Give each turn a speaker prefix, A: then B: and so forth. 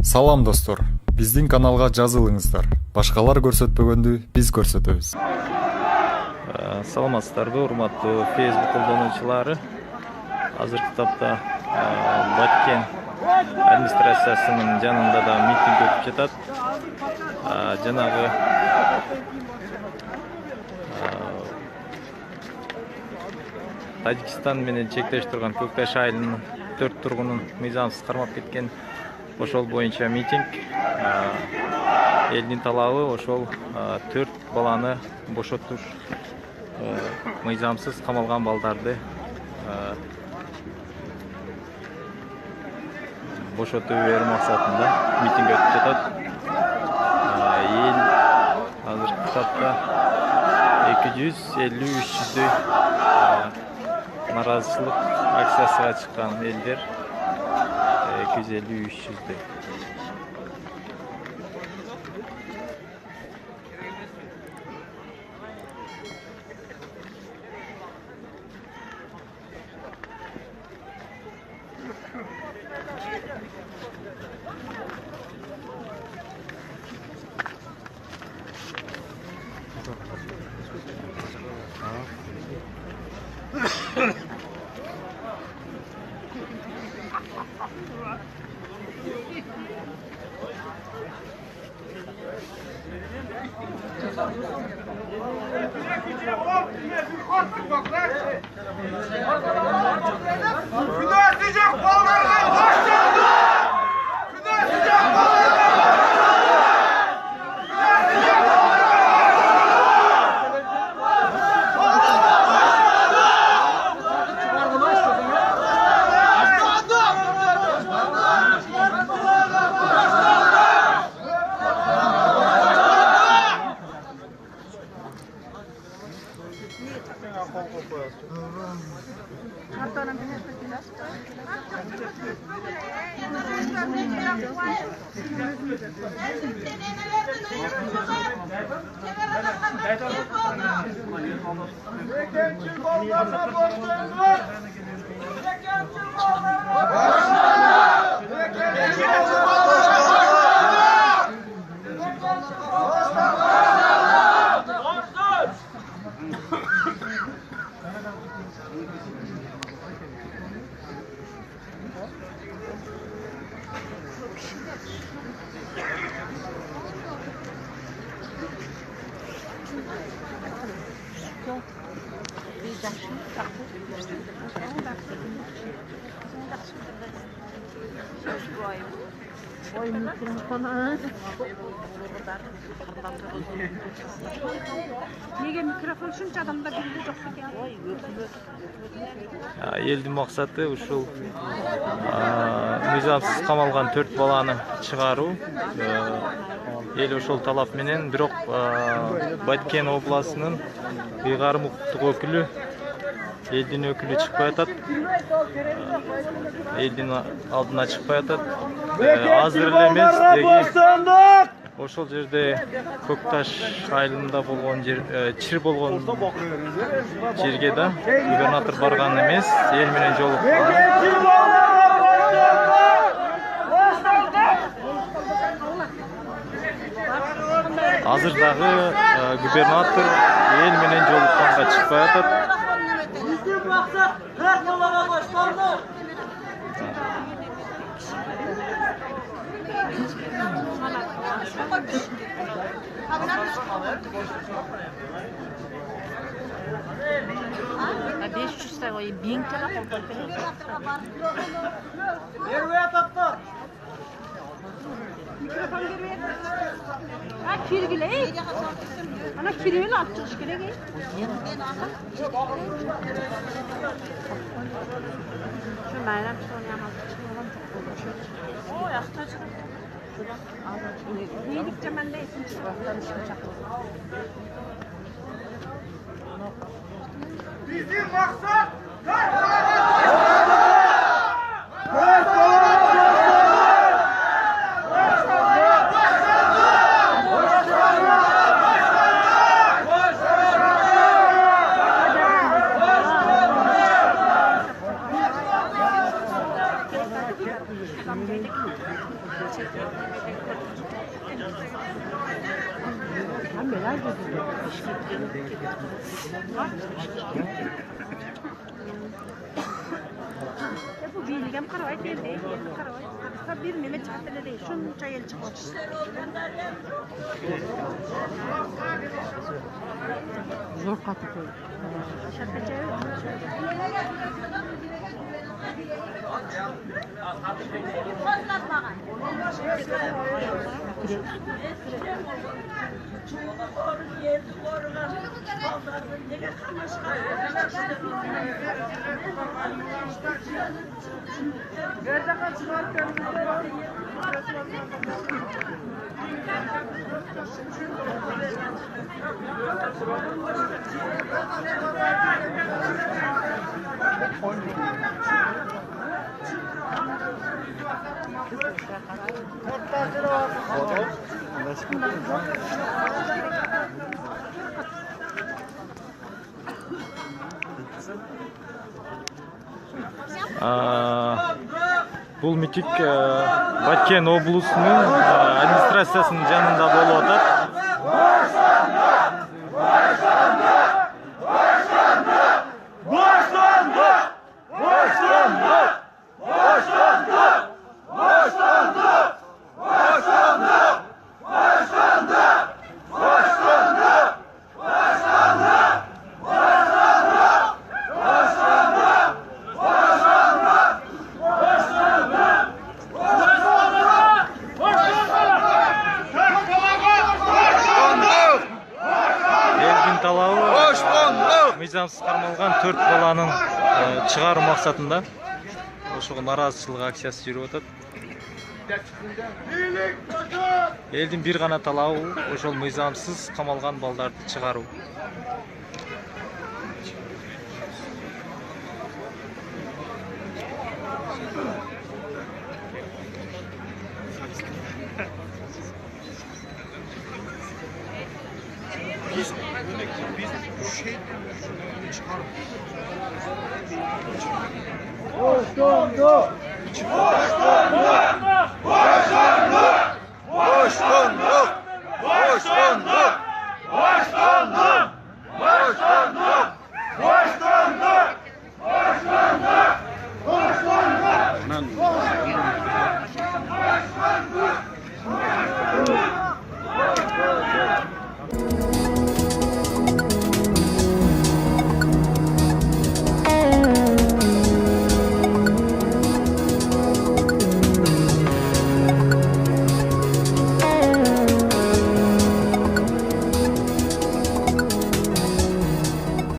A: Салам достор, биздин каналга жазылыңыздар. Башкалар көрсөтпөгөндү биз көрсөтөбүз.
B: Саламатсыздарбы, урматтуу Facebook колдонуучулары. Азыркы тапта Баткен администрациясынын жанында да митинг өтүп жатат. Жанагы Тажикстан менен чектеш турган Көкташ айылынын 4 тургунун мыйзамсыз кармап кеткен ошол боюнча митинг. Элдин талабы ошол 4 баланы бошотуш, мыйзамсыз камалган балдарды бошотуп берүү максатында митинг өтүп жатат. Эл азыркы тапта 250-300 наразычылык акциясына чыккан элдер 250-300.
C: Неге микрофон шунча адамда билди жок экен?
B: Элдин максаты ушул мыйзамсыз камалган 4 баланы чыгаруу. Эл ошол талап менен, бирок Баткен областынын ыйгарым укуктук өкүлү, элдин өкүлү чыкпай атат. Элдин алдына чыкпай атат. Азыр эле эмес, ошол жерде Көкташ айылында болгон чир болгон жерге да губернатор барган эмес, эл менен жолуккан. Азыр дагы губернатор эл менен жолукканга чыкпай атат.
D: Биздин максат 4 балага башталды.
C: Mikrofon бербейт. Киргиле. Ана киргиле алып чыгыш керек. Şu bayram sonu yapmak O yaşta çıkıyor. Neylikçe ben de isim çıkıyor.
D: Bizim maksat
C: Bu bilgem qarabay keldi, qarabay. Qarasa bir nima chiqadi deydi. Shuncha yil chiqadi. Zo'r qatib qo'ydi. Sharpacha.
B: Бул митинг Баткен облусунун администрациясынын жанында болуп атат. Мыйзамсыз кармалган 4 баланын чыгаруу максатында ошого нааразычылык акциясы жүрүп атат. Элдин бир гана талабы ошол мыйзамсыз камалган балдарды чыгаруу.